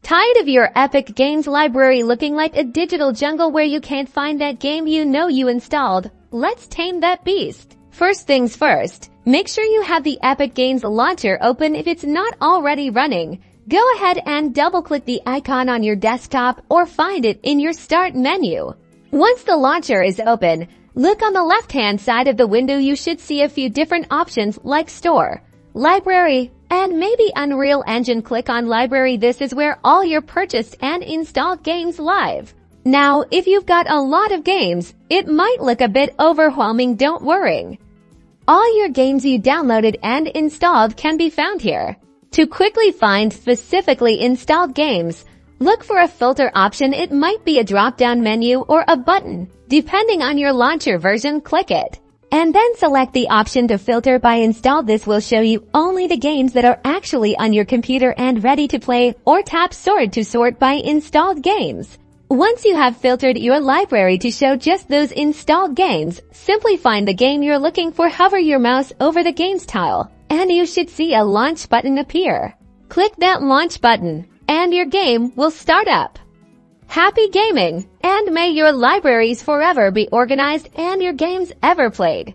Tired of your Epic Games library looking like a digital jungle where you can't find that game you know you installed? Let's tame that beast. First things first, make sure you have the Epic Games launcher open if it's not already running. Go ahead and double-click the icon on your desktop or find it in your Start menu. Once the launcher is open, look on the left-hand side of the window. You should see a few different options like Store, Library, and maybe Unreal Engine. Click on Library. This is where all your purchased and installed games live. Now, if you've got a lot of games, it might look a bit overwhelming. Don't worry. All your games you downloaded and installed can be found here. To quickly find specifically installed games, look for a filter option. It might be a drop-down menu or a button. Depending on your launcher version, click it. And then select the option to filter by install. This will show you only the games that are actually on your computer and ready to play, or tap Sort to sort by installed games. Once you have filtered your library to show just those installed games, simply find the game you're looking for, hover your mouse over the games tile, and you should see a launch button appear. Click that launch button, and your game will start up. Happy gaming, and may your libraries forever be organized and your games ever played.